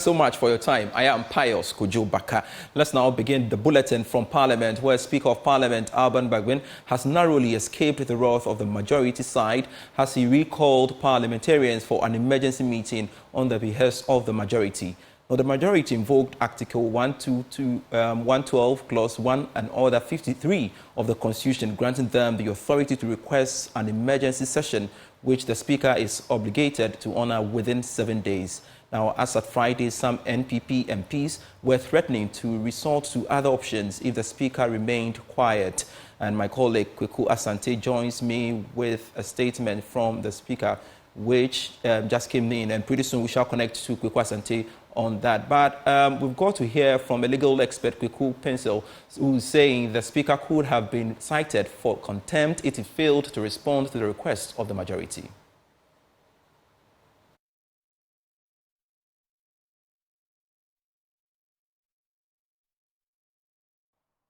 So much for your time. I am Pius Kojo Baka. Let's now begin the bulletin from Parliament, where Speaker of Parliament Alban Bagbin has narrowly escaped the wrath of the majority side as he recalled parliamentarians for an emergency meeting on the behest of the majority. Now, the majority invoked Article 112, Clause 1 and Order 53 of the Constitution, granting them the authority to request an emergency session, which the Speaker is obligated to honour within 7 days. Now, as at Friday, some NPP MPs were threatening to resort to other options if the Speaker remained quiet. And my colleague Kweku Asante joins me with a statement from the Speaker, which just came in. And pretty soon we shall connect to Kweku Asante on that. But we've got to hear from a legal expert, Kweku Pencil, who's saying the Speaker could have been cited for contempt if he failed to respond to the request of the majority.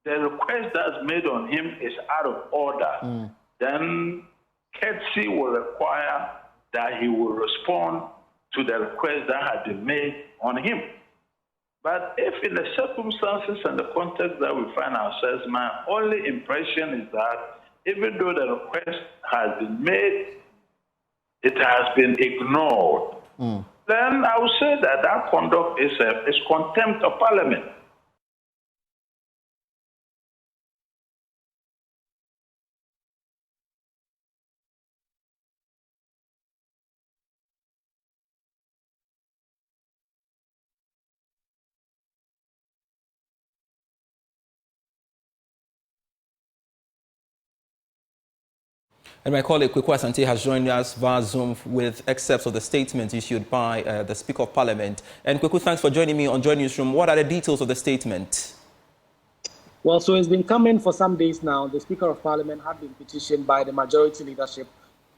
The request that's made on him is out of order, then courtesy will require that he will respond to the request that had been made on him. But if in the circumstances and the context that we find ourselves, my only impression is that even though the request has been made, it has been ignored. Then I would say that that conduct is contempt of Parliament. And my colleague Kweku Asante has joined us via Zoom with excerpts of the statement issued by the Speaker of Parliament. And Kweku, thanks for joining me on Joy Newsroom. What are the details of the statement? Well, so it's been coming for some days now. The Speaker of Parliament had been petitioned by the majority leadership,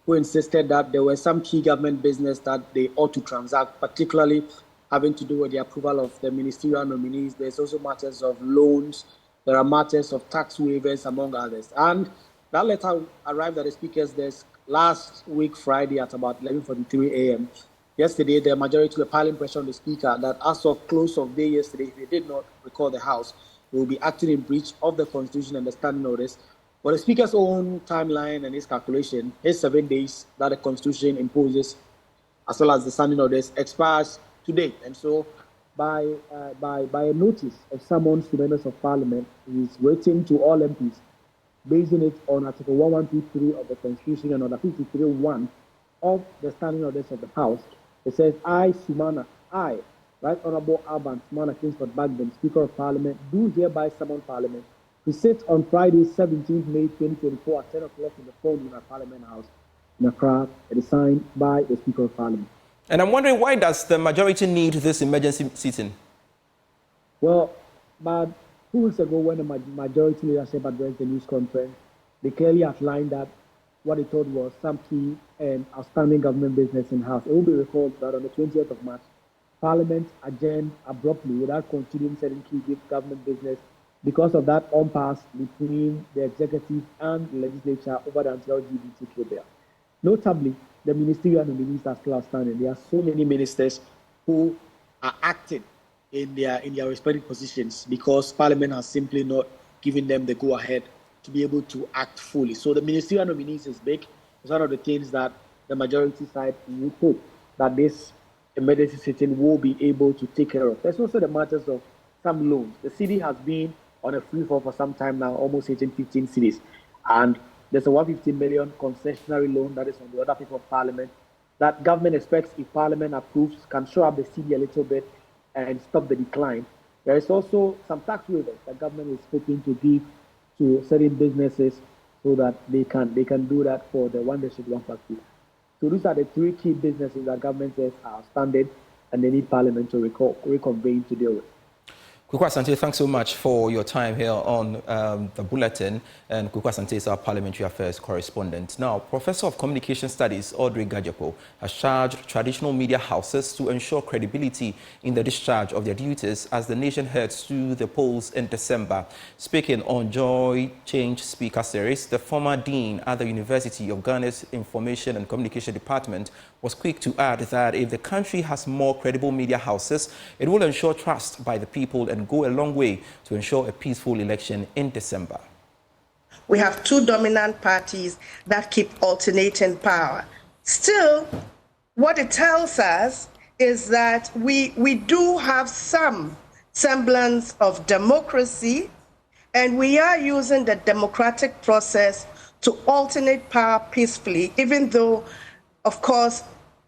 who insisted that there were some key government business that they ought to transact, particularly having to do with the approval of the ministerial nominees. There's also matters of loans. There are matters of tax waivers, among others. And that letter arrived at the Speaker's desk last week, Friday, at about 11:43 a.m. Yesterday, the majority were piling pressure on the Speaker that as of close of day yesterday, if he did not recall the House, he will be acting in breach of the Constitution and the standing orders. For the Speaker's own timeline and his calculation, his 7 days that the Constitution imposes, as well as the standing orders, expires today. And so, by a notice of summons to members of Parliament, he is written to all MPs, basing it on Article 1123 of the Constitution and Order 53(1) of the Standing Orders of the House. It says, I, Right Honourable Alban Sumana Kingsford Bagbin, Speaker of Parliament, do hereby summon Parliament to sit on Friday, 17th May 2024 at 10 o'clock in the Bawumia Parliament House in Accra. It is signed by the Speaker of Parliament. And I'm wondering, why does the majority need this emergency sitting? Well, but 2 weeks ago, when the majority leadership addressed the news conference, they clearly outlined that what they thought was some key and outstanding government business in house. It will be recalled that on the 20th of March, Parliament adjourned abruptly without continuing certain key government business because of that impasse between the executive and the legislature over the anti-LGBTQ bill. Notably, the ministerial nominees are still outstanding. There are so many ministers who are acting in their respective positions because Parliament has simply not given them the go-ahead to be able to act fully. So the ministerial nominees is big. It's one of the things that the majority side would hope that this emergency sitting will be able to take care of. There's also the matters of some loans. The city has been on a free fall for some time now, almost 15 cities. And there's a 150 million concessionary loan that is on the other people of Parliament that government expects, if Parliament approves, can show up the city a little bit and stop the decline. There is also some tax waivers that government is hoping to give to certain businesses so that they can do that for the one district, one factory. So these are the 3 key businesses that government says are outstanding and they need Parliament to reconvene to deal with. Kweku Asante, thanks so much for your time here on the bulletin. And Kweku Asante is our parliamentary affairs correspondent. Now, Professor of Communication Studies Audrey Gajepo has charged traditional media houses to ensure credibility in the discharge of their duties as the nation heads to the polls in December. Speaking on Joy Change Speaker Series, the former dean at the University of Ghana's Information and Communication Department, was quick to add that if the country has more credible media houses, it will ensure trust by the people and go a long way to ensure a peaceful election in December. We have two dominant parties that keep alternating power. Still, what it tells us is that we do have some semblance of democracy, and we are using the democratic process to alternate power peacefully, even though, of course,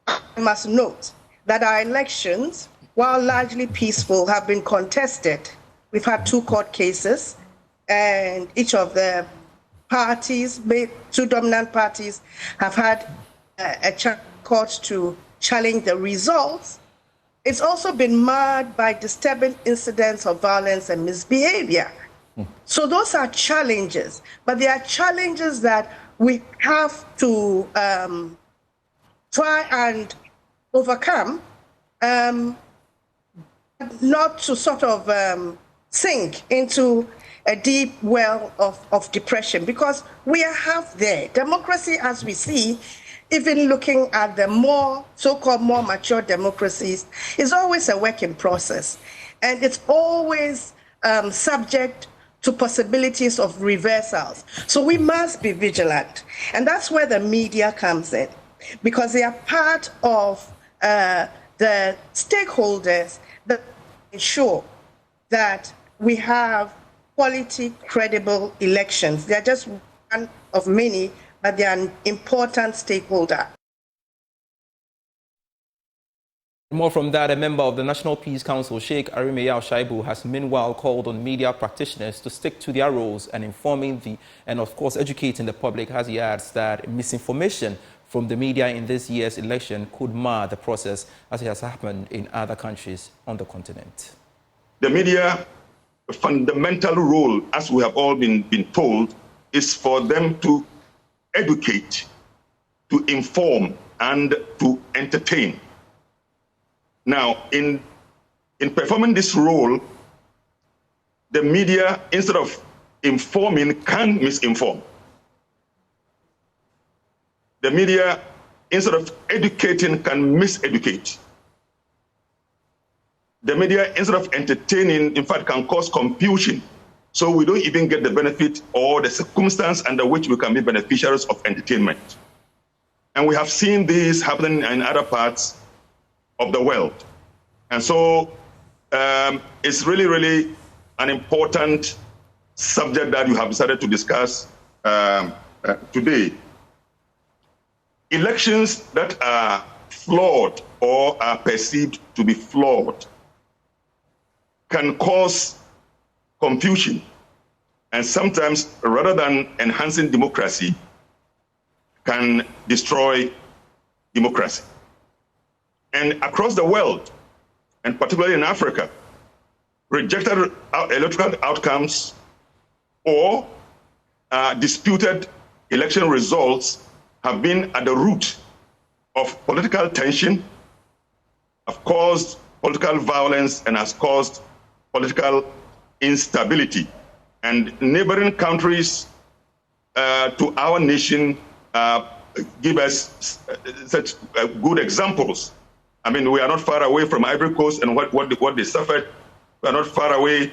I must note that our elections, while largely peaceful, have been contested. We've had two court cases, and each of the parties, two dominant parties, have had a court to challenge the results. It's also been marred by disturbing incidents of violence and misbehavior. So those are challenges, but they are challenges that we have to try and overcome, not to sort of sink into a deep well of depression, because we are half there. Democracy, as we see, even looking at the more so-called more mature democracies, is always a work in process. And it's always subject to possibilities of reversals. So we must be vigilant. And that's where the media comes in, because they are part of the stakeholders that ensure that we have quality, credible elections. They're just one of many, but they are an important stakeholder. More from that, a member of the National Peace Council, Shaibu, has meanwhile called on media practitioners to stick to their roles and informing and of course educating the public, as he adds that misinformation from the media in this year's election could mar the process, as it has happened in other countries on the continent. The media fundamental role, as we have all been told, is for them to educate, to inform, and to entertain. Now, in performing this role, the media, instead of informing, can misinform. The media, instead of educating, can miseducate. The media, instead of entertaining, in fact, can cause confusion. So we don't even get the benefit or the circumstance under which we can be beneficiaries of entertainment. And we have seen this happening in other parts of the world. And so it's really, really an important subject that you have decided to discuss today. Elections that are flawed or are perceived to be flawed can cause confusion, and sometimes, rather than enhancing democracy, can destroy democracy. And across the world, and particularly in Africa, rejected electoral outcomes or disputed election results have been at the root of political tension, have caused political violence, and has caused political instability. And neighboring countries to our nation give us such good examples. I mean, we are not far away from Ivory Coast and what they suffered. We are not far away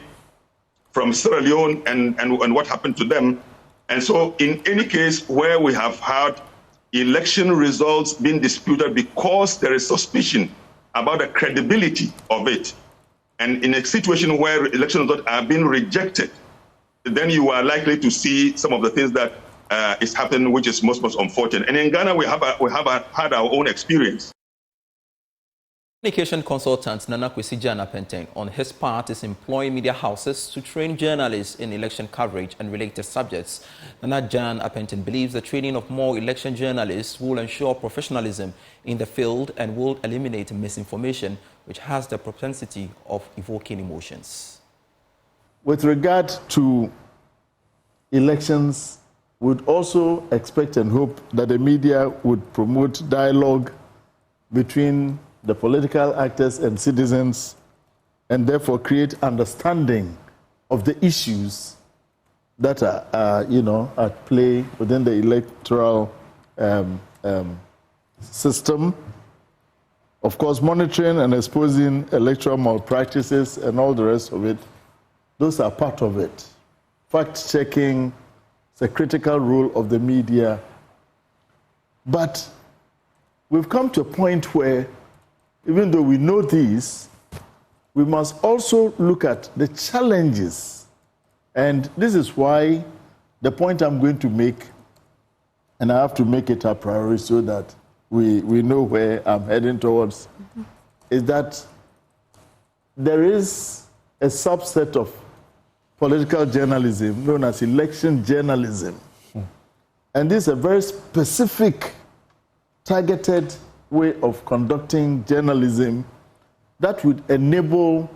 from Sierra Leone and what happened to them. And so in any case where we have had election results being disputed because there is suspicion about the credibility of it, and in a situation where election results are being rejected, then you are likely to see some of the things that is happening, which is most unfortunate. And in Ghana, we have had our own experience. Communication consultant Nana Kwesi Jana Penteng, on his part, is employing media houses to train journalists in election coverage and related subjects. Nana Jan Apenteng believes the training of more election journalists will ensure professionalism in the field and will eliminate misinformation, which has the propensity of evoking emotions. With regard to elections, we'd also expect and hope that the media would promote dialogue between the political actors and citizens, and therefore create understanding of the issues that are at play within the electoral system. Of course, monitoring and exposing electoral malpractices and all the rest of it, those are part of it. Fact-checking is a critical role of the media. But we've come to a point where, even though we know these, we must also look at the challenges. And this is why the point I'm going to make, and I have to make it a priority so that we know where I'm heading towards, is that there is a subset of political journalism known as election journalism. And this is a very specific, targeted way of conducting journalism that would enable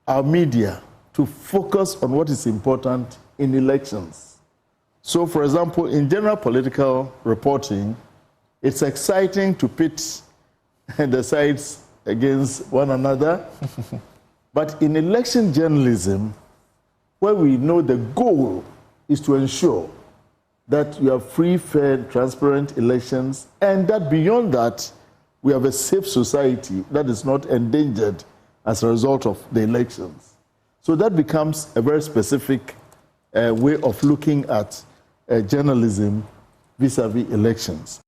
our media to focus on what is important in elections. So, for example, in general political reporting, it's exciting to pit the sides against one another. But in election journalism, where we know the goal is to ensure that you have free, fair, transparent elections, and that beyond that, we have a safe society that is not endangered as a result of the elections. So that becomes a very specific way of looking at journalism vis-a-vis elections.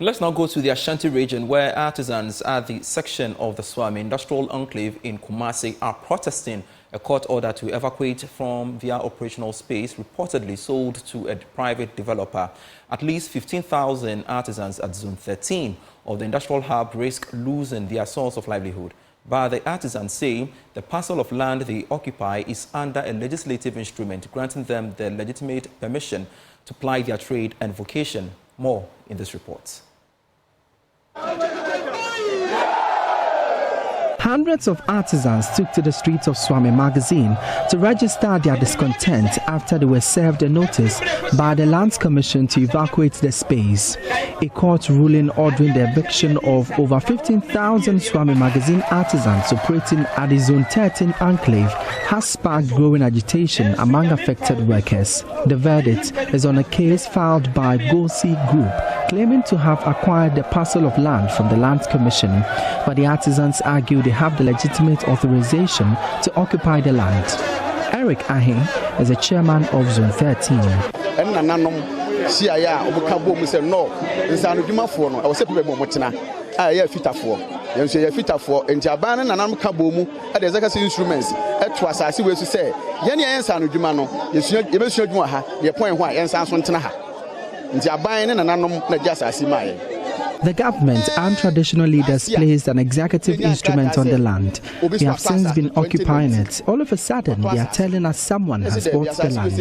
Let's now go to the Ashanti region, where artisans at the section of the Swami Industrial Enclave in Kumasi are protesting a court order to evacuate from their operational space, reportedly sold to a private developer. At least 15,000 artisans at Zone 13 of the industrial hub risk losing their source of livelihood. But the artisans say the parcel of land they occupy is under a legislative instrument granting them the legitimate permission to ply their trade and vocation. More in this report. Hundreds of artisans took to the streets of Swami Magazine to register their discontent after they were served a notice by the Lands Commission to evacuate the space. A court ruling ordering the eviction of over 15,000 Swami Magazine artisans operating at the Zone 13 enclave has sparked growing agitation among affected workers. The verdict is on a case filed by Gosi Group, claiming to have acquired the parcel of land from the Lands Commission, but the artisans argue they have the legitimate authorization to occupy the land. Eric Ahe is the chairman of Zone 13. The government and traditional leaders placed an executive instrument on the land. We have since been occupying it. All of a sudden, they are telling us someone has bought the land.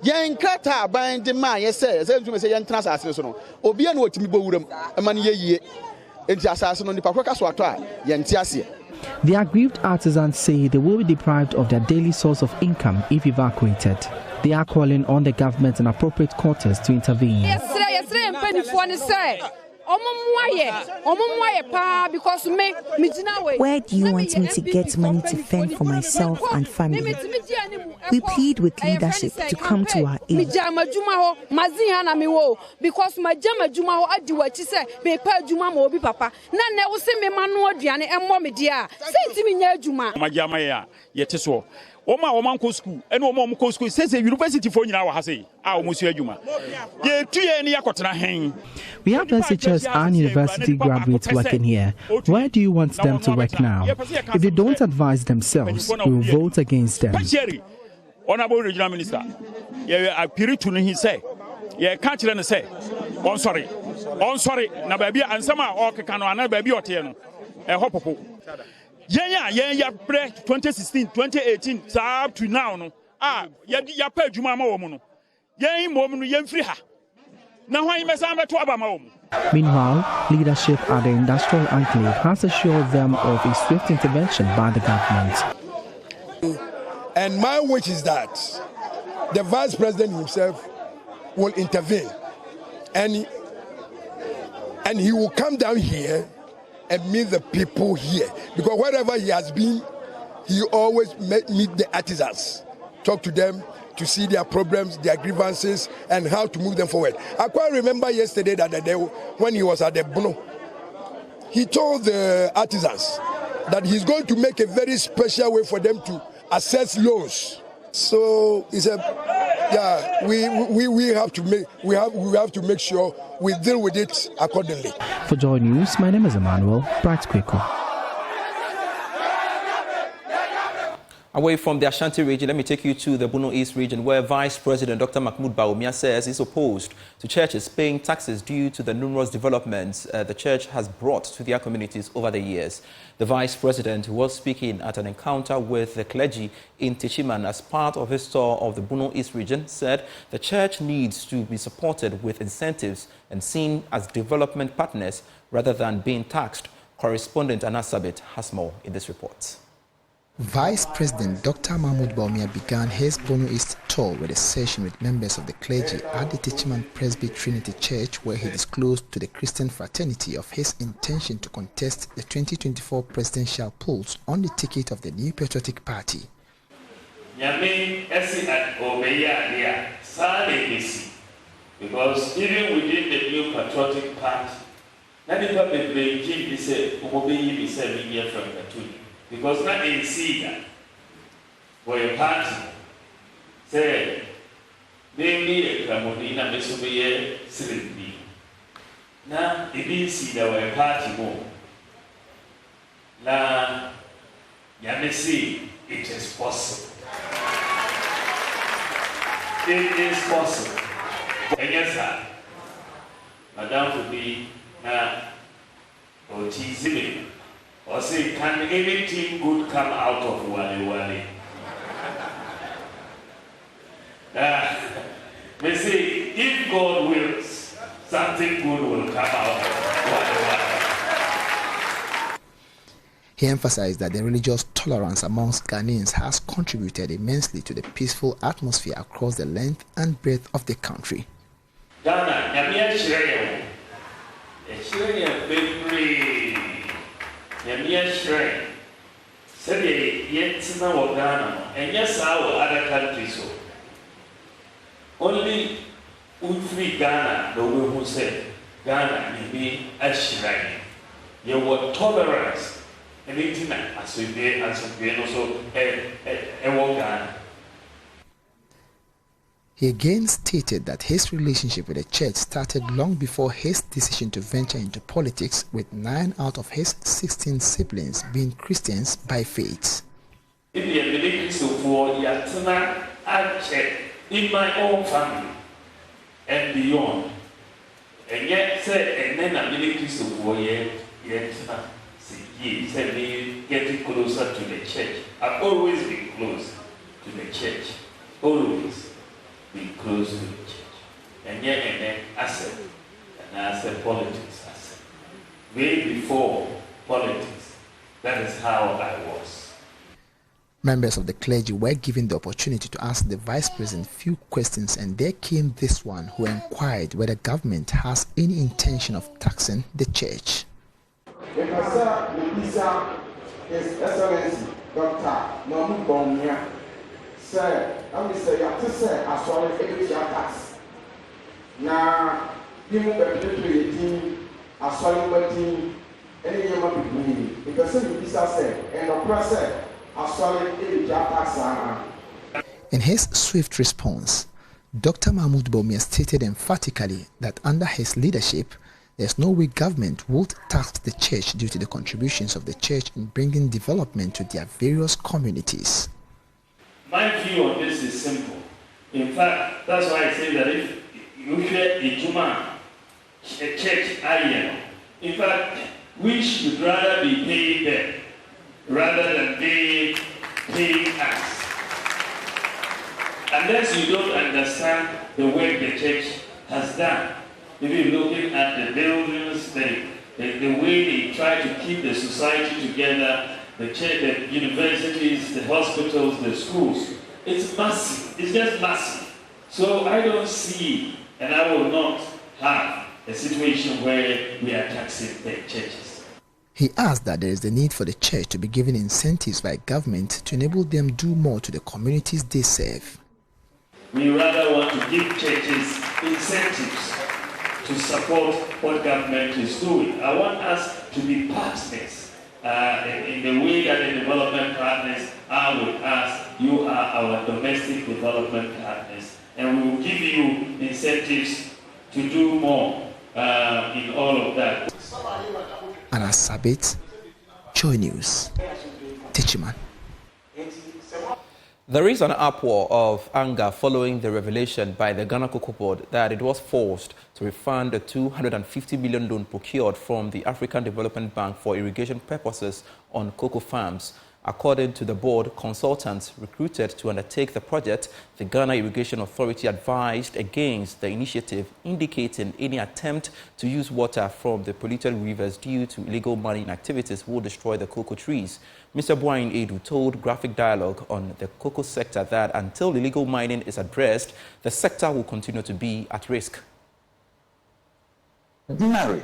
Yen krata ban de ma ye say yen tena asase so no obi na otimi bowuram ema ne ye enti asase no nipa kweka so ato a yen ti ase. The aggrieved artisans say they will be deprived of their daily source of income if evacuated. They are calling on the government and appropriate quarters to intervene. Where do you want me to get money to fend for myself and family? We plead with leadership to come to our aid. Because my jama juma ho adi wachi se me pa juma ma obi papa na na wo se me manu aduane emmo me dia se ntimi nya juma ma jama ya yete so o ma ko school ene o ma ko school se university fo nyina wa ha se a o musu adwuma ye tuye ne yakotena hen. We have SHS and university graduates working here. Where do you want them to work now? If they don't advise themselves, we will vote against them. Honorable Regional Minister, I appeal to him, say, yeah, can't you say, on sorry, na baby, and some are can baby or ten, a hopo. Yeah, 2016, 2018, up to now, no. Ya pay Jumama woman. Yeah, woman, yen free her. Now, why must I to Abama? Meanwhile, leadership at the industrial enclave has assured them of a swift intervention by the government. And my wish is that the vice president himself will intervene, and he will come down here and meet the people here, because wherever he has been, he always meet the artisans, talk to them to see their problems, their grievances, and how to move them forward. I quite remember yesterday that the day when he was at the Bono, he told the artisans that he's going to make a very special way for them to access loans. So he said, yeah, we have to make sure we deal with it accordingly. For Joy News, my name is Emmanuel Bright-Kweko. Away from the Ashanti region, let me take you to the Bono East region, where Vice President Dr. Bawumia says he's opposed to churches paying taxes due to the numerous developments the church has brought to their communities over the years. The Vice President was speaking at an encounter with the clergy in Techiman as part of his tour of the Bono East region, said the church needs to be supported with incentives and seen as development partners rather than being taxed. Correspondent Anna Sabit has more in this report. Vice President Dr. Bawumia began his Bono East tour with a session with members of the clergy at the Techiman Presby Trinity Church, where he disclosed to the Christian fraternity of his intention to contest the 2024 presidential polls on the ticket of the New Patriotic Party. Because even within the New Patriotic Party, because not in see that for a party say maybe a Camodina Mesobe Sylvie. Now it didn't see that we're a party more. La Yamesi, it is possible. It is possible. And yes, sir. Madame would be now or teasing. Or say, can anything good come out of Wale Wale? They say, if God wills, something good will come out of Wale Wale. He emphasized that the religious tolerance amongst Ghanaians has contributed immensely to the peaceful atmosphere across the length and breadth of the country. Ghana, Yamia shrine said yet now Ghana, and yes, our other countries. Only free Ghana, the way who said Ghana may be a shrine. You were tolerance, anything as we be also a Ghana. He again stated that his relationship with the church started long before his decision to venture into politics, with 9 out of his 16 siblings being Christians by faith. In my own family and beyond, and yet say, and then I'm really Christopher yet said me getting closer to the church. I've always been close to the church, always. Be close to the church. And yet, and then I said politics. I said, way before politics, that is how I was. Members of the clergy were given the opportunity to ask the Vice President few questions, and there came this one, who inquired whether government has any intention of taxing the church. His Excellency Dr. Bawumia said, I'm say, I just say, I saw it tax. Now, you move a team, I saw it team, any human being, because the said, and the press said, I saw it tax. In his swift response, Dr. Bawumia stated emphatically that under his leadership, there's no way government would tax the church due to the contributions of the church in bringing development to their various communities. My view on this is simple. In fact, that's why I say that if you hear a Juma, a church alien, in fact, we should rather be paying them rather than they paying us. Unless you don't understand the work the church has done. If you're looking at the buildings, the way they try to keep the society together, the church, the universities, the hospitals, the schools. It's massive. It's just massive. So I don't see, and I will not have a situation where we are taxing the churches. He asked that there is the need for the church to be given incentives by government to enable them do more to the communities they serve. We rather want to give churches incentives to support what government is doing. I want us to be partners in the way that the development partners are with us. You are our domestic development partners, and we will give you incentives to do more in all of that. Anna Sabit, Joy News, Techiman. There is an uproar of anger following the revelation by the Ghana COCO board that it was forced to refund the 250 million loan procured from the African Development Bank for irrigation purposes on cocoa farms. According to the board, consultants recruited to undertake the project, the Ghana Irrigation Authority advised against the initiative, indicating any attempt to use water from the polluted rivers due to illegal mining activities will destroy the cocoa trees. Mr. Bawumia Edu told Graphic Dialogue on the cocoa sector that until illegal mining is addressed, the sector will continue to be at risk. Ordinary,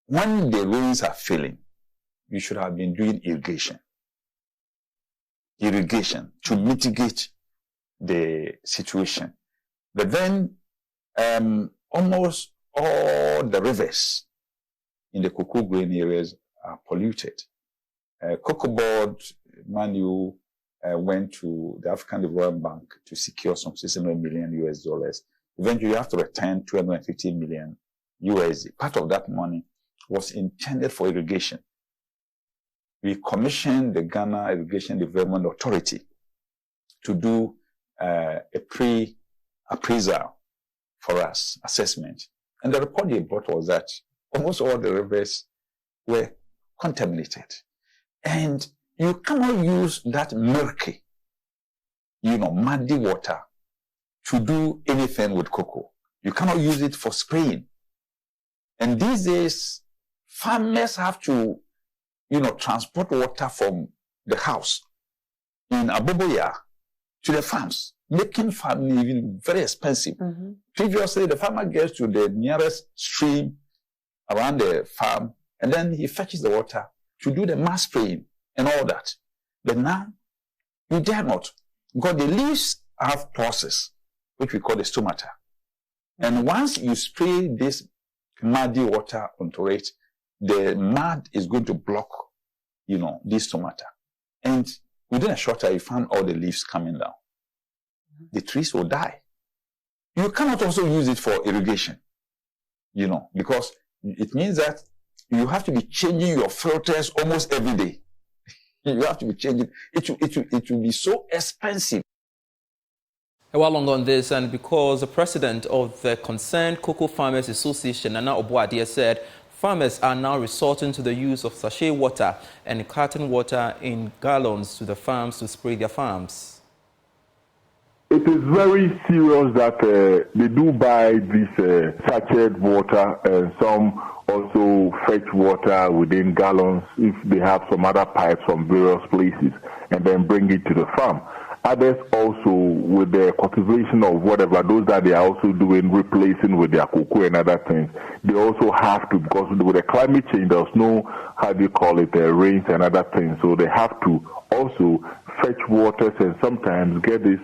when the rains are failing, you should have been doing irrigation to mitigate the situation. But then almost all the rivers in the cocoa grain areas are polluted. Cocoa board Manu went to the African Development Bank to secure some $600 million US. Eventually, you have to return 250 million USD. Part of that money was intended for irrigation. We commissioned the Ghana Irrigation Development Authority to do a pre-appraisal for us, assessment. And the report they brought was that almost all the rivers were contaminated. And you cannot use that murky, muddy water to do anything with cocoa. You cannot use it for spraying. And these days, farmers have to transport water from the house in Bawumia to the farms, making farming even very expensive. Mm-hmm. Previously, the farmer gets to the nearest stream around the farm, and then he fetches the water to do the mass spraying and all that. But now, you dare not, because the leaves have pulses, which we call the stomata. And once you spray this muddy water onto it, the mud is going to block, this stomata. And within a short time, you find all the leaves coming down. The trees will die. You cannot also use it for irrigation, because it means that you have to be changing your filters almost every day. You have to be changing. It will be so expensive. A while longer on this, and because the president of the Concerned Cocoa Farmers Association, Nana Obuadia, said farmers are now resorting to the use of sachet water and carton water in gallons to the farms to spray their farms. It is very serious that they do buy this sachet water, and some also fetch water within gallons if they have some other pipes from various places and then bring it to the farm. Others also, with the cultivation of whatever, those that they are also doing, replacing with their cocoa and other things, they also have to, because with the climate change, there's no, rains and other things, so they have to also fetch waters and sometimes get this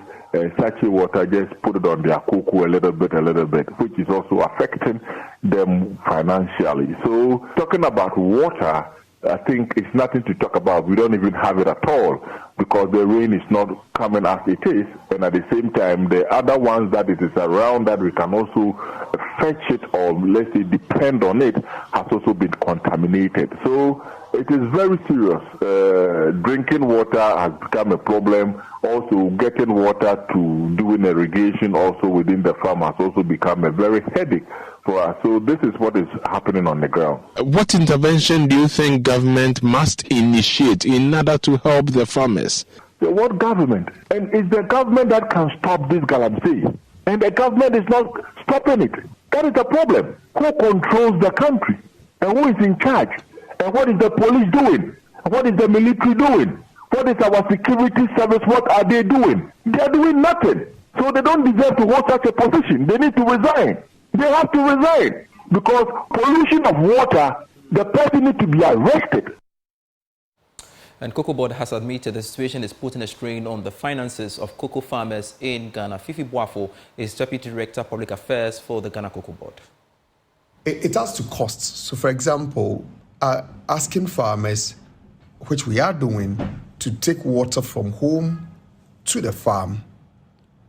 sachet water, just put it on their cocoa a little bit, which is also affecting them financially. So talking about water, I think it's nothing to talk about. We don't even have it at all because the rain is not coming as it is. And at the same time, the other ones that it is around that we can also fetch it or let's say depend on it has also been contaminated. So it is very serious. Drinking water has become a problem. Also, getting water to doing irrigation also within the farm has also become a very headache for us. So this is what is happening on the ground. What intervention do you think government must initiate in order to help the farmers? What government? And it's the government that can stop this galamsey. And the government is not stopping it. That is the problem. Who controls the country? And who is in charge? And what is the police doing? What is the military doing? What is our security service? What are they doing? They are doing nothing. So they don't deserve to hold such a position. They need to resign. They have to resign because pollution of water, the person needs to be arrested. And Cocoa Board has admitted the situation is putting a strain on the finances of cocoa farmers in Ghana. Fifi Boafo is Deputy Director Public Affairs for the Ghana Cocoa Board. It has to cost. So, for example, asking farmers, which we are doing, to take water from home to the farm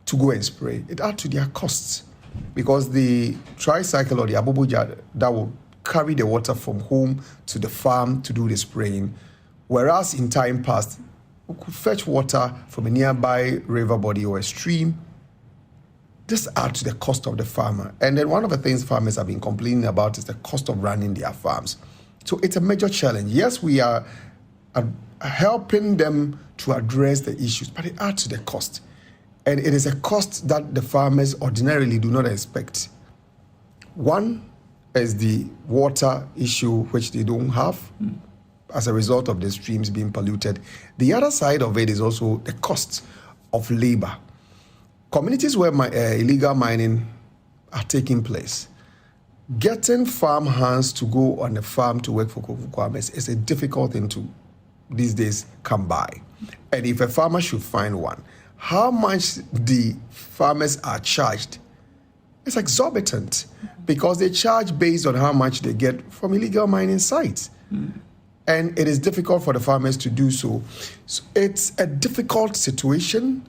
to go and spray, it adds to their costs because the tricycle or the aboboja that will carry the water from home to the farm to do the spraying, whereas in time past, we could fetch water from a nearby river body or a stream. This adds to the cost of the farmer. And then one of the things farmers have been complaining about is the cost of running their farms. So it's a major challenge. Yes, we are helping them to address the issues, but it adds to the cost. And it is a cost that the farmers ordinarily do not expect. One is the water issue, which they don't have as a result of the streams being polluted. The other side of it is also the cost of labor. Communities where illegal mining are taking place, getting farm hands to go on the farm to work for cocoa farmers is a difficult thing to these days come by. And if a farmer should find one, how much the farmers are charged is exorbitant because they charge based on how much they get from illegal mining sites. And it is difficult for the farmers to do so. So it's a difficult situation.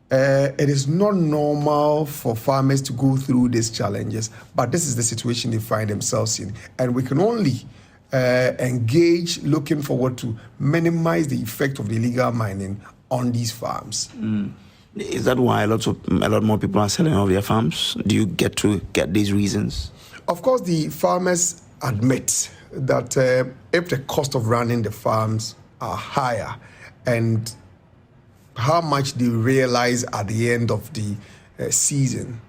It is not normal for farmers to go through these challenges, but this is the situation they find themselves in. And we can only engage looking forward to minimize the effect of the illegal mining on these farms. Is that why a lot more people are selling off their farms? Do you get these reasons? Of course, the farmers admit that if the cost of running the farms are higher and how much they realize at the end of the season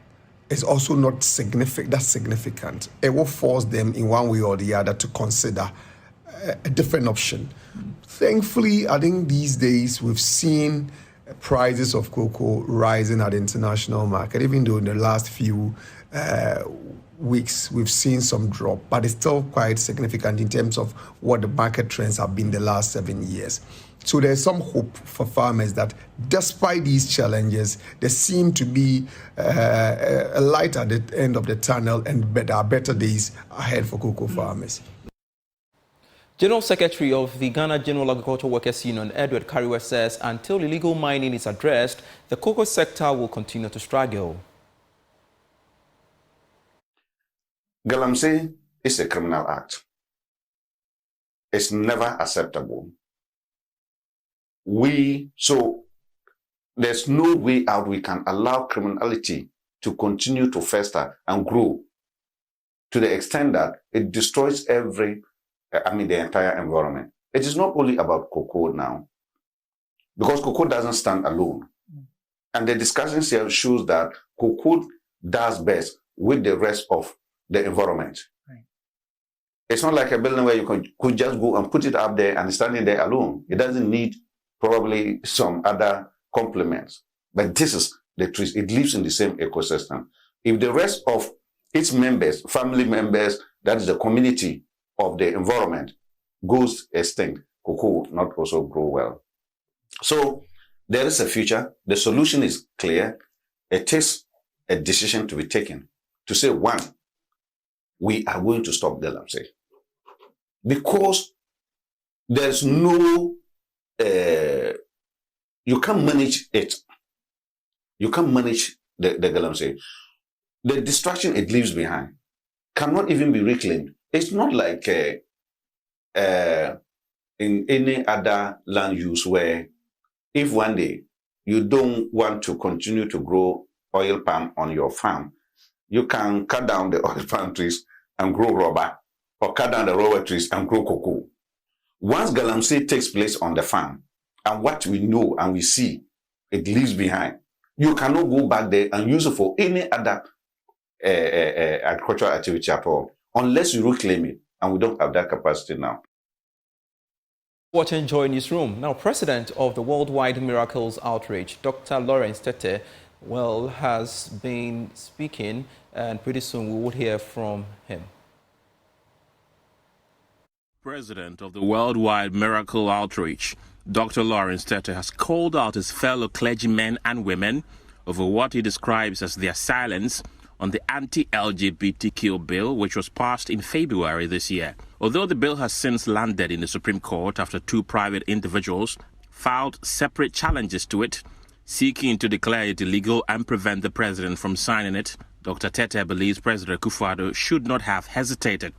is also not significant. It will force them in one way or the other to consider a different option. Thankfully, I think these days we've seen prices of cocoa rising at the international market, even though in the last few weeks we've seen some drop, but it's still quite significant in terms of what the market trends have been the last 7 years. So there's some hope for farmers that despite these challenges, there seem to be a light at the end of the tunnel and there are better days ahead for cocoa farmers. General Secretary of the Ghana General Agricultural Workers Union, Edward Kariwa, says until illegal mining is addressed, the cocoa sector will continue to struggle. Galamsey is a criminal act. It's never acceptable. So there's no way out we can allow criminality to continue to fester and grow to the extent that it destroys the entire environment. It is not only about cocoa now, because cocoa doesn't stand alone. And the discussions here shows that cocoa does best with the rest of the environment. Right. It's not like a building where you could just go and put it up there and standing there alone. It doesn't need probably some other complements. But this is the truth. It lives in the same ecosystem. If the rest of its members, family members, that is the community of the environment, goes extinct, cocoa will not also grow well. So there is a future. The solution is clear. It takes a decision to be taken to say, one, we are going to stop the Galamsey. Because there's no, you can't manage it. You can't manage the Galamsey. The destruction it leaves behind cannot even be reclaimed. It's not like in any other land use where if one day you don't want to continue to grow oil palm on your farm, you can cut down the oil palm trees and grow rubber, or cut down the rubber trees and grow cocoa. Once Galamsey takes place on the farm, and what we know and we see, it leaves behind, you cannot go back there and use it for any other agricultural activity at all, unless you reclaim it, and we don't have that capacity now. Watching Joy Newsroom. Now, President of the Worldwide Miracles Outreach, Dr. Lawrence Tete, well, has been speaking, and pretty soon we will hear from him. President of the Worldwide Miracle Outreach, Dr. Lawrence Tete, has called out his fellow clergymen and women over what he describes as their silence on the anti-LGBTQ bill, which was passed in February this year. Although the bill has since landed in the Supreme Court after two private individuals filed separate challenges to it, seeking to declare it illegal and prevent the president from signing it, Dr. Tete believes President Akufo-Addo should not have hesitated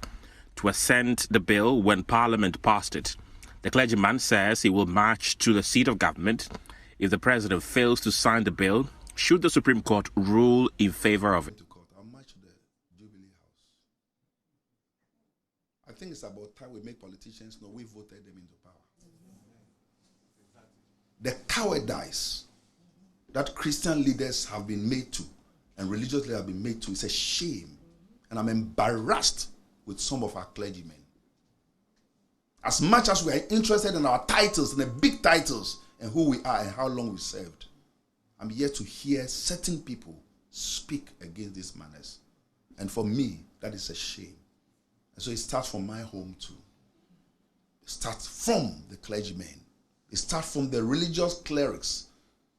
to assent the bill when Parliament passed it. The clergyman says he will march to the seat of government if the president fails to sign the bill, should the Supreme Court rule in favor of it. I think it's about time we make politicians know we voted them into power. The cowardice that Christian leaders have been made to and religious leaders have been made to is a shame. And I'm embarrassed with some of our clergymen. As much as we are interested in our titles and the big titles and who we are and how long we served, I'm yet to hear certain people speak against these manners. And for me, that is a shame. And so it starts from my home too. It starts from the clergymen. It starts from the religious clerics.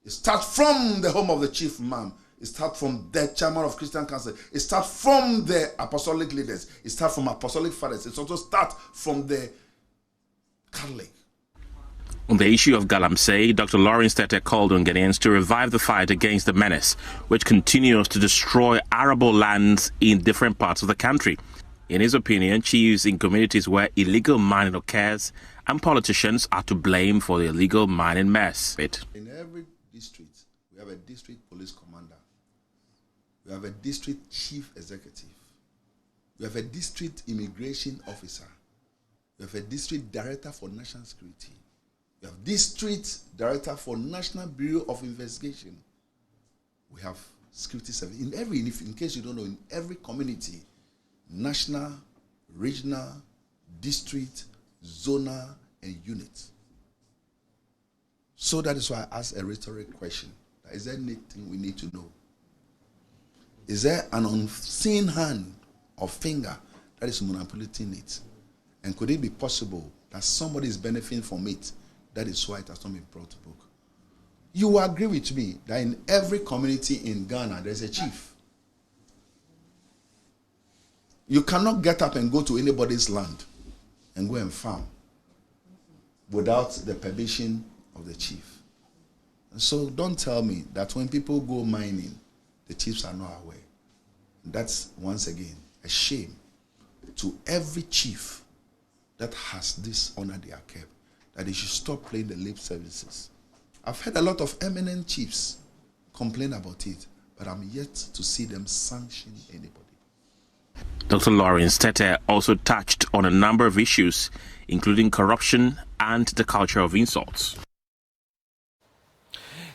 It starts from the home of the chief imam. It starts from the chairman of Christian Council. It starts from the apostolic leaders. It starts from apostolic fathers. It also starts from the Catholic. On the issue of Galamsey, Dr. Lawrence Tete called on Ghanaians to revive the fight against the menace, which continues to destroy arable lands in different parts of the country. In his opinion, chiefs in communities where illegal mining occurs and politicians are to blame for the illegal mining mess. In every district, we have a district police commander. We have a district chief executive. We have a district immigration officer. We have a district director for national security. We have district director for National Bureau of Investigation. We have security service. In case you don't know, in every community, national, regional, district, zonal, and unit. So that is why I asked a rhetorical question. Is there anything we need to know? Is there an unseen hand or finger that is manipulating it? And could it be possible that somebody is benefiting from it? That is why it has not been brought to book. You will agree with me that in every community in Ghana, there's a chief. You cannot get up and go to anybody's land and go and farm without the permission of the chief. And so don't tell me that when people go mining, the chiefs are not aware. That's, once again, a shame to every chief that has this honor they are kept, that they should stop playing the lip services. I've heard a lot of eminent chiefs complain about it, but I'm yet to see them sanction anybody. Dr. Lawrence Tete also touched on a number of issues, including corruption and the culture of insults.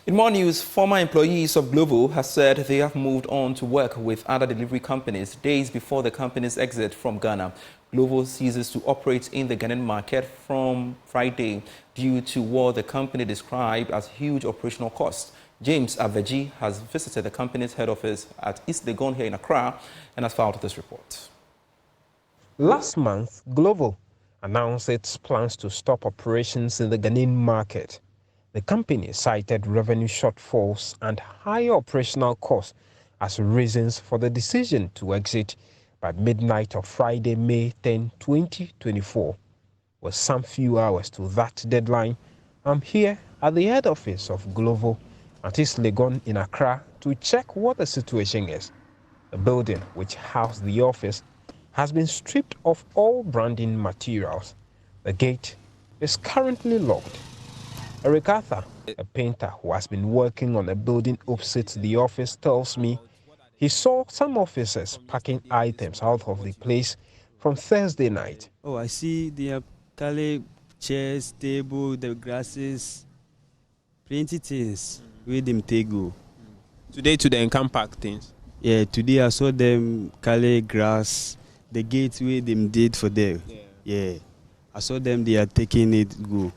In more news, former employees of Glovo have said they have moved on to work with other delivery companies days before the company's exit from Ghana. Glovo ceases to operate in the Ghanaian market from Friday due to what the company described as huge operational costs. James Aveji has visited the company's head office at East Legon here in Accra and has filed this report. Last month, Glovo announced its plans to stop operations in the Ghanaian market. The company cited revenue shortfalls and higher operational costs as reasons for the decision to exit by midnight of Friday, May 10, 2024. With some few hours to that deadline, I'm here at the head office of Glovo at East Legon in Accra to check what the situation is. The building, which housed the office, has been stripped of all branding materials. The gate is currently locked. Eric Arthur, a painter who has been working on a building opposite the office, tells me he saw some officers packing items out of the place from Thursday night. Oh, I see the chairs, table, the grasses, plenty things with them take go. Today to the pack things? Yeah, today I saw them carry grass, the gate where them did for them. Yeah. I saw them, they are taking it go.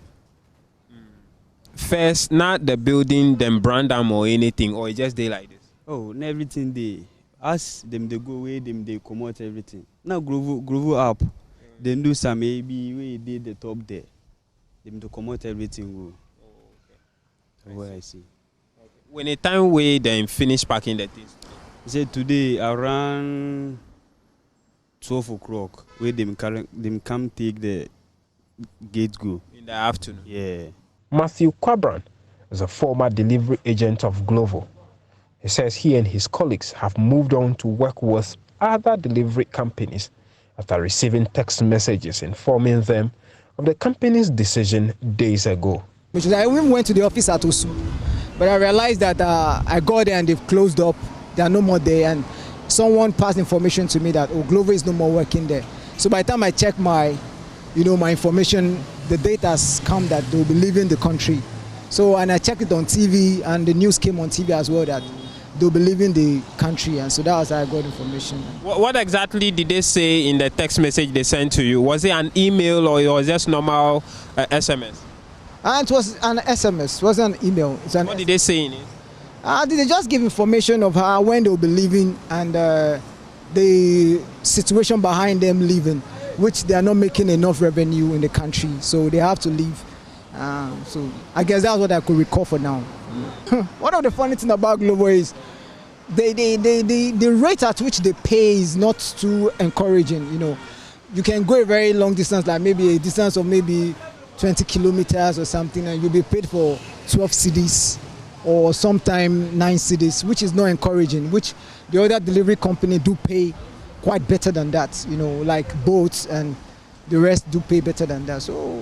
first, not the building, then brand them or anything, or just they like this? Oh, and everything they ask them they go away, them they come out everything. Now groove up. Then do some maybe we did the top there. Them to come out everything go. What I see. When a time we then finish packing the things. He said today around 12 o'clock, where them come take the gate go. In the afternoon. Yeah. Matthew Kwabran is a former delivery agent of Glovo. He says he and his colleagues have moved on to work with other delivery companies after receiving text messages informing them of the company's decision days ago. Which is, I even went to the office at Osu, but I realized that I got there and they've closed up. They are no more there, and someone passed information to me that Glovo is no more working there. So by the time I check my information, the date has come that they'll be leaving the country. So, and I checked it on TV, and the news came on TV as well that they'll be leaving the country, and so that was how I got information. What exactly did they say in the text message they sent to you? Was it an email or it was just normal SMS? And it was an SMS, it wasn't an email. What did they say in it? They just give information of how, when they'll be leaving, and the situation behind them leaving, which they are not making enough revenue in the country, so they have to leave. So I guess that's what I could recall for now. One of the funny things about Glovo is the rate at which they pay is not too encouraging. You can go a very long distance, like maybe a distance of maybe 20 kilometers or something, and you'll be paid for 12 cedis or sometime 9 cedis, which is not encouraging, which the other delivery company do pay quite better than that, like boats and the rest do pay better than that. So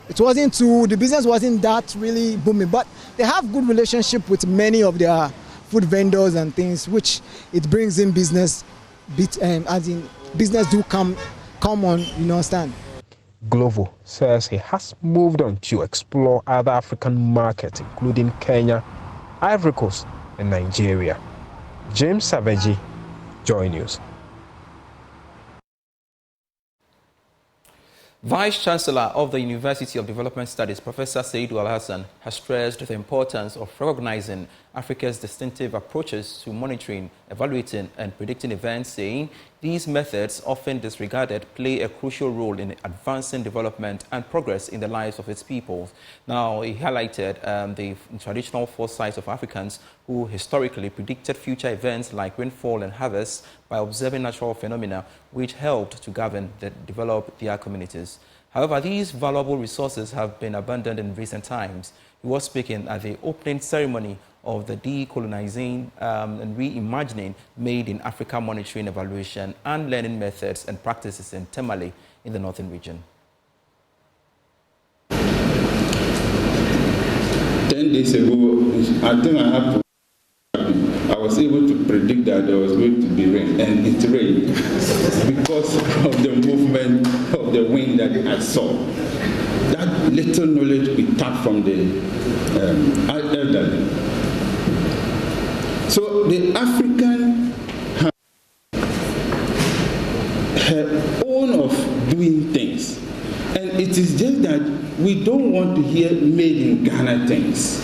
the business wasn't that really booming, but they have good relationship with many of their food vendors and things, which it brings in business, as in business do come on, understand. Glovo says he has moved on to explore other African markets, including Kenya, Ivory Coast, and Nigeria. James Savaji, Joy News. Vice-Chancellor of the University of Development Studies, Professor Shaibu Al-Hassan, has stressed the importance of recognizing Africa's distinctive approaches to monitoring, evaluating, and predicting events, saying these methods, often disregarded, play a crucial role in advancing development and progress in the lives of its people. Now, he highlighted the traditional foresight of Africans who historically predicted future events like rainfall and harvest by observing natural phenomena which helped to develop their communities. However, these valuable resources have been abandoned in recent times. He was speaking at the opening ceremony of the decolonizing and reimagining Made in Africa monitoring, evaluation and learning methods and practices in Tamale in the northern region. 10 days ago, I think I was able to predict that there was going to be rain, and it rained because of the movement of the wind that I saw. That little knowledge we tapped from the elderly. So the African has her own of doing things, and it is just that we don't want to hear made in Ghana things.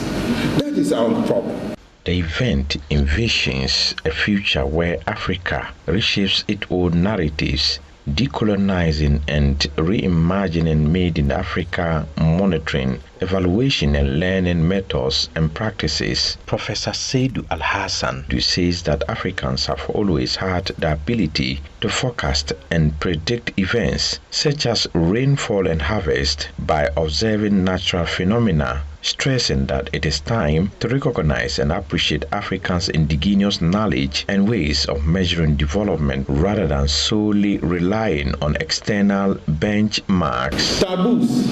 That is our problem. The event envisions a future where Africa reshapes its own narratives, decolonizing and reimagining Made in Africa monitoring, evaluation and learning methods and practices. Professor Shaibu Al-Hassan says that Africans have always had the ability to forecast and predict events such as rainfall and harvest by observing natural phenomena, stressing that it is time to recognize and appreciate Africans' indigenous knowledge and ways of measuring development rather than solely relying on external benchmarks. Taboos,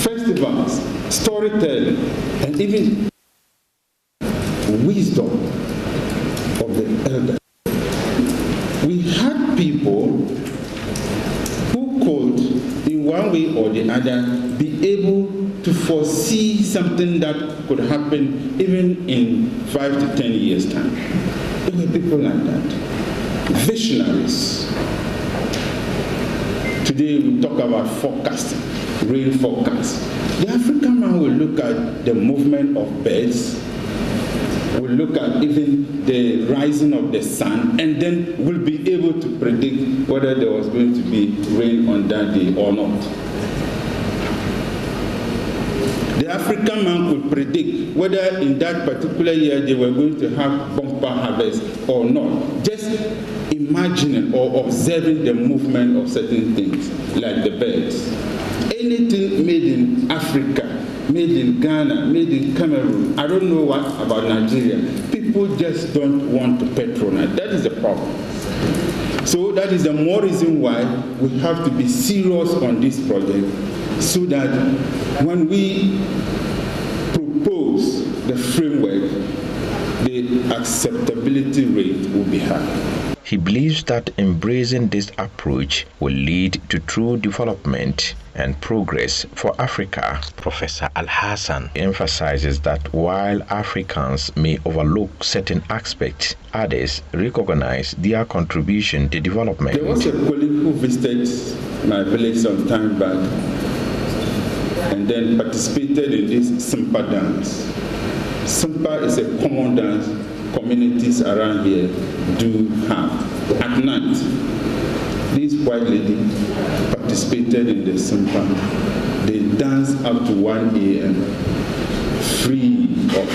festivals, storytelling, and even wisdom of the elders. We had people who could, in one way or the other, be able to foresee something that could happen even in 5 to 10 years' time. There were people like that, visionaries. Today we talk about forecasting. rain forecast. The African man will look at the movement of birds, will look at even the rising of the sun, and then will be able to predict whether there was going to be rain on that day or not. The African man could predict whether in that particular year they were going to have bumper harvest or not. Just imagining or observing the movement of certain things, like the birds. Anything made in Africa, made in Ghana, made in Cameroon, I don't know what about Nigeria. People just don't want to patronize. That is the problem. So that is the more reason why we have to be serious on this project, so that when we propose the framework, the acceptability rate will be high. He believes that embracing this approach will lead to true development and progress for Africa. Professor Al-Hassan emphasizes that while Africans may overlook certain aspects, others recognize their contribution to development. There was a colleague who visited my village some time back and then participated in this Simpa dance. Simpa is a common dance communities around here do have. At night, this white lady participated in the Simpa. They danced up to 1 a.m. free of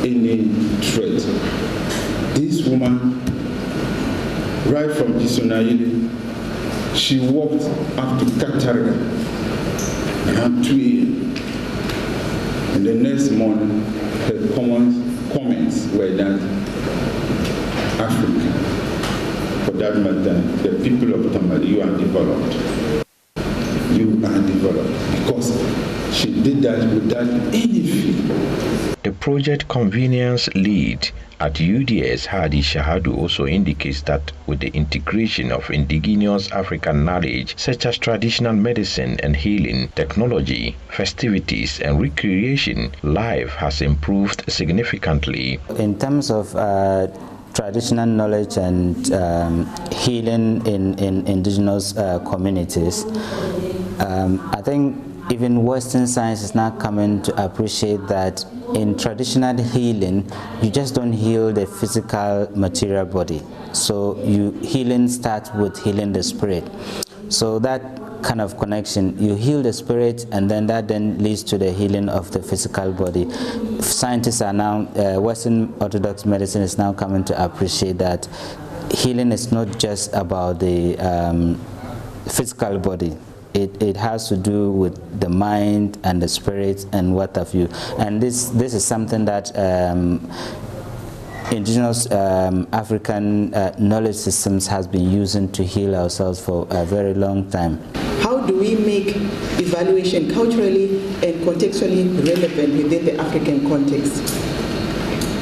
any threat. This woman, right from Isonayili, she walked up to Katarga around 2 a.m. And the next morning, her comments were that Africa, for that matter, the people of Tamale, you are developed. You are developed. Because she did that without any fee. The project convenience lead at UDS, Hadi Shahadu, also indicates that with the integration of indigenous African knowledge such as traditional medicine and healing, technology, festivities and recreation, life has improved significantly. In terms of traditional knowledge and healing in indigenous communities, I think even Western science is now coming to appreciate that in traditional healing, you just don't heal the physical material body. So healing starts with healing the spirit. So that kind of connection, you heal the spirit, and then that then leads to the healing of the physical body. Scientists are now, Western Orthodox medicine is now coming to appreciate that healing is not just about the physical body. It has to do with the mind and the spirit and what have you. And this is something that indigenous African knowledge systems has been using to heal ourselves for a very long time. How do we make evaluation culturally and contextually relevant within the African context?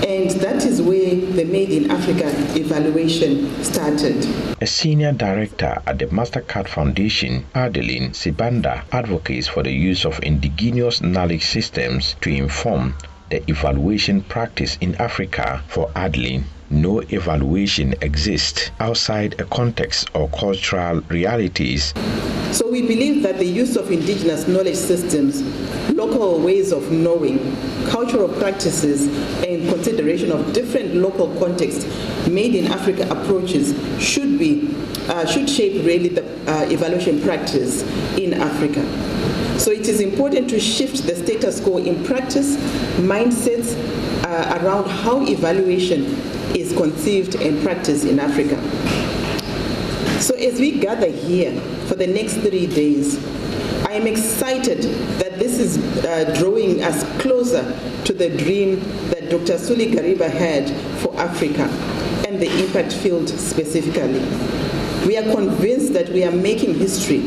And that is where the Made in Africa evaluation started. A senior director at the MasterCard Foundation, Adeline Sibanda, advocates for the use of indigenous knowledge systems to inform the evaluation practice in Africa. For Adeline, no evaluation exists outside a context or cultural realities. So we believe that the use of indigenous knowledge systems, local ways of knowing, cultural practices, and consideration of different local contexts, Made in Africa approaches should shape really the evaluation practice in Africa. So it is important to shift the status quo in practice, mindsets around how evaluation is conceived and practiced in Africa. So as we gather here for the next 3 days, I am excited that this is drawing us closer to the dream that Dr. Suli Gariba had for Africa and the impact field specifically. We are convinced that we are making history.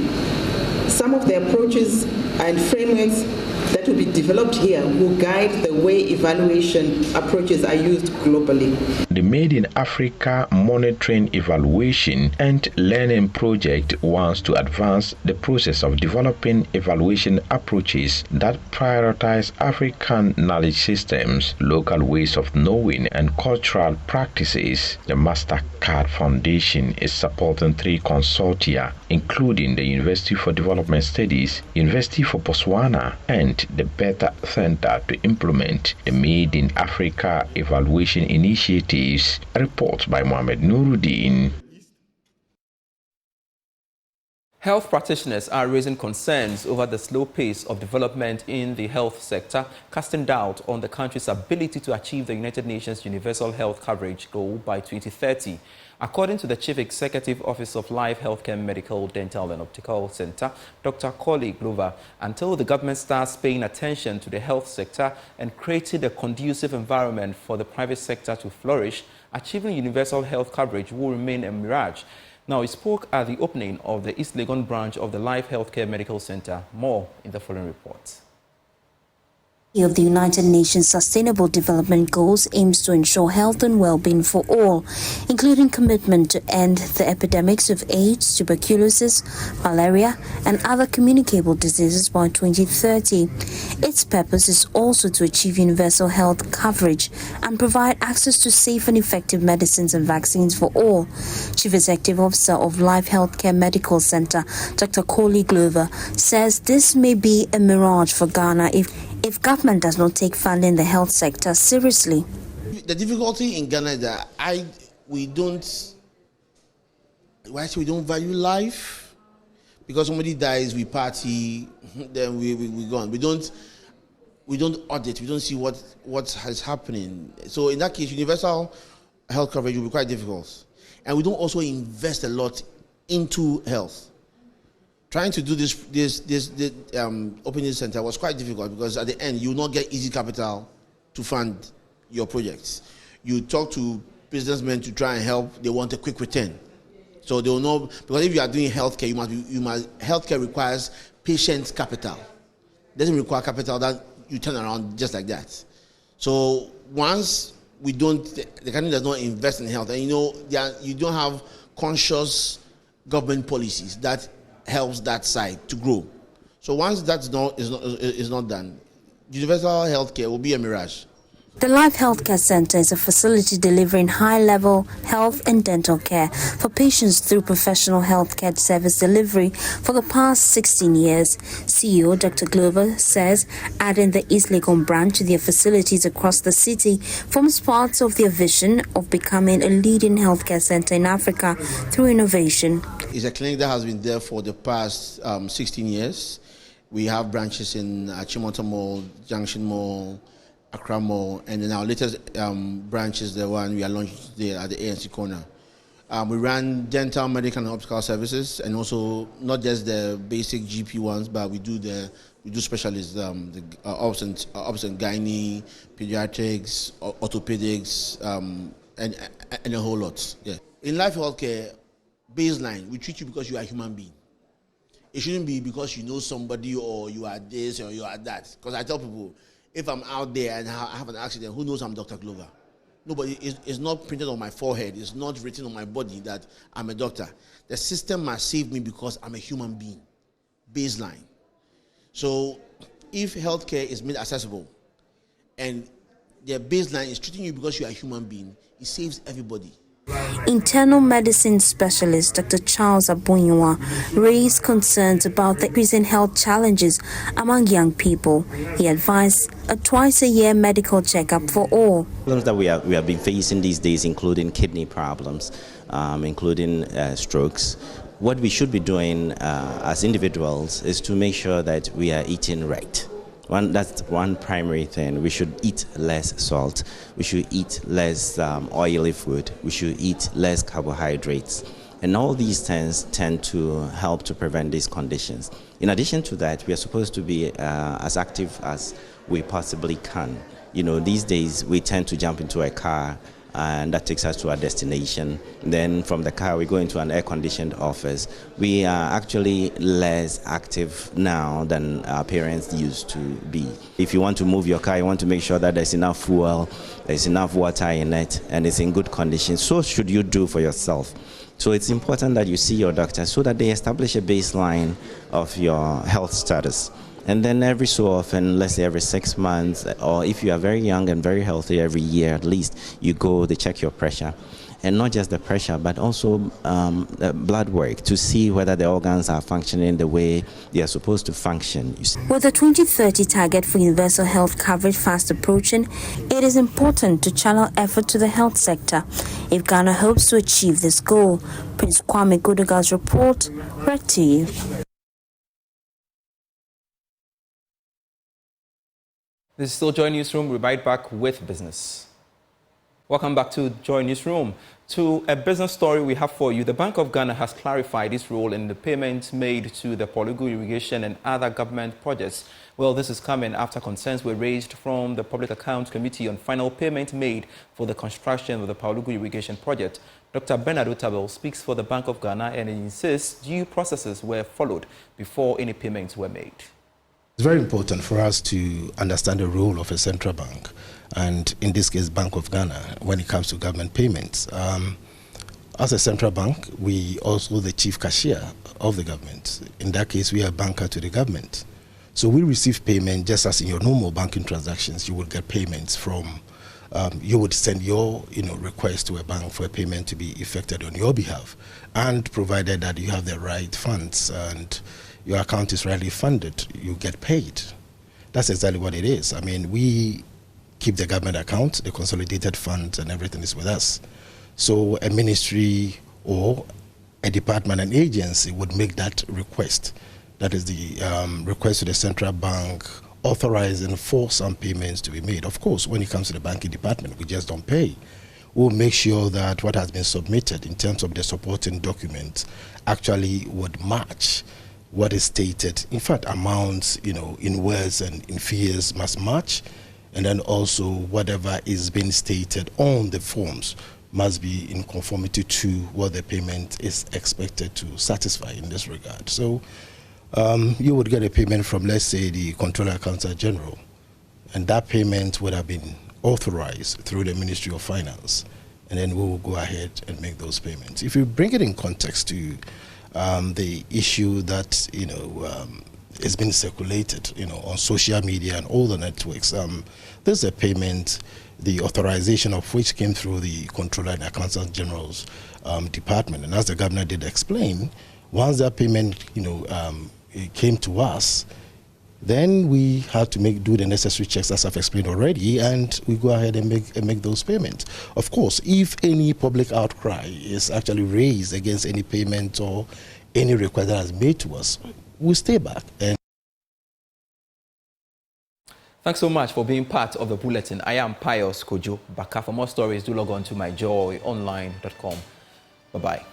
Some of the approaches and frameworks that will be developed here will guide the way evaluation approaches are used globally. The Made in Africa Monitoring, Evaluation and Learning Project wants to advance the process of developing evaluation approaches that prioritize African knowledge systems, local ways of knowing, and cultural practices. The Mastercard Foundation is supporting 3 consortia, including the University for Development Studies, University for Botswana, and the Beta Center to implement the Made in Africa evaluation initiatives. A report by Mohamed Nuruddin. Health practitioners are raising concerns over the slow pace of development in the health sector, casting doubt on the country's ability to achieve the United Nations Universal Health Coverage goal by 2030. According to the Chief Executive Office of Life Healthcare Medical, Dental and Optical Center, Dr. Coley Glover, until the government starts paying attention to the health sector and creating a conducive environment for the private sector to flourish, achieving universal health coverage will remain a mirage. Now, he spoke at the opening of the East Legon branch of the Life Healthcare Medical Center. More in the following report. Of the United Nations Sustainable Development Goals aims to ensure health and well-being for all, including commitment to end the epidemics of AIDS, tuberculosis, malaria, and other communicable diseases by 2030. Its purpose is also to achieve universal health coverage and provide access to safe and effective medicines and vaccines for all. Chief Executive Officer of Life Healthcare Medical Center, Dr. Coley Glover, says this may be a mirage for Ghana if government does not take funding the health sector seriously. The difficulty in Ghana is that we don't value life. Because somebody dies, we party, then we go on. We don't audit, we don't see what is happening. So in that case, universal health coverage will be quite difficult. And we don't also invest a lot into health. Trying to do this opening center was quite difficult because at the end you will not get easy capital to fund your projects. You talk to businessmen to try and help; they want a quick return. So they will know, because if you are doing healthcare, healthcare requires patient capital. It doesn't require capital that you turn around just like that. So once the country does not invest in health, and you don't have conscious government policies that helps that side to grow. So once that's is not done, universal healthcare will be a mirage. The Life Healthcare Center is a facility delivering high-level health and dental care for patients through professional healthcare service delivery for the past 16 years. CEO Dr. Glover says adding the East Legon branch to their facilities across the city forms part of their vision of becoming a leading healthcare center in Africa through innovation. It's a clinic that has been there for the past 16 years. We have branches in Chimota Mall, Junction Mall, Accra Mall, and then our latest branch is the one we are launching today at the ANC corner. We run dental, medical, and optical services, and also not just the basic GP ones, but we do specialists, the obs and gynae, pediatrics, orthopedics, and a whole lot. Yeah. In life healthcare, baseline, we treat you because you are a human being. It shouldn't be because you know somebody or you are this or you are that. Because I tell people, if I'm out there and I have an accident, who knows I'm Dr. Glover? Nobody. It's not printed on my forehead. It's not written on my body that I'm a doctor. The system must save me because I'm a human being. Baseline. So if healthcare is made accessible and the baseline is treating you because you are a human being, it saves everybody. Internal medicine specialist Dr. Charles Bawumia raised concerns about the increasing health challenges among young people. He advised a twice-a-year medical checkup for all. Problems that we have been facing these days, including kidney problems, including strokes. What we should be doing as individuals is to make sure that we are eating right. That's one primary thing. We should eat less salt. We should eat less oily food. We should eat less carbohydrates. And all these things tend to help to prevent these conditions. In addition to that, we are supposed to be as active as we possibly can. These days we tend to jump into a car and that takes us to our destination. Then from the car, we go into an air-conditioned office. We are actually less active now than our parents used to be. If you want to move your car, you want to make sure that there's enough fuel, there's enough water in it, and it's in good condition. So should you do for yourself. So it's important that you see your doctor so that they establish a baseline of your health status. And then every so often, let's say every 6 months, or if you are very young and very healthy, every year at least, you go, they check your pressure. And not just the pressure, but also blood work to see whether the organs are functioning the way they are supposed to function. With the 2030 target for universal health coverage fast approaching, it is important to channel effort to the health sector if Ghana hopes to achieve this goal. Prince Kwame Godogal's report, read to you. This is still Joy Newsroom. We're right back with business. Welcome back to Joy Newsroom. To a business story we have for you. The Bank of Ghana has clarified its role in the payments made to the Polygu irrigation and other government projects. Well, this is coming after concerns were raised from the Public Accounts Committee on final payment made for the construction of the Polygu irrigation project. Dr. Bernard Otabel speaks for the Bank of Ghana and insists due processes were followed before any payments were made. It's very important for us to understand the role of a central bank, and in this case, Bank of Ghana, when it comes to government payments. As a central bank, we also the chief cashier of the government. In that case, we are a banker to the government. So we receive payment just as in your normal banking transactions. You would get payments from, you would send your request to a bank for a payment to be effected on your behalf, and provided that you have the right funds and your account is rightly funded, you get paid. That's exactly what it is. I mean, we keep the government account, the consolidated funds, and everything is with us. So a ministry or a department, an agency would make that request. That is the request to the central bank authorizing for some payments to be made. Of course, when it comes to the banking department, we just don't pay. We'll make sure that what has been submitted in terms of the supporting documents actually would match what is stated. In fact, amounts, in words and in figures must match, and then also whatever is being stated on the forms must be in conformity to what the payment is expected to satisfy in this regard. So you would get a payment from, let's say, the Controller Accountant General, and that payment would have been authorized through the Ministry of Finance, and then we will go ahead and make those payments. If you bring it in context to the issue that has been circulated on social media and all the networks, there's a payment, the authorization of which came through the Controller and Accountant General's department, and as the governor did explain, once that payment it came to us, then we had to do the necessary checks, as I've explained already, and we go ahead and make those payments. Of course, if any public outcry is actually raised against any payment or any request that is made to us, we'll stay back. And thanks so much for being part of the bulletin. I am Pius Kojo Baka. For more stories, do log on to myjoyonline.com. Bye-bye.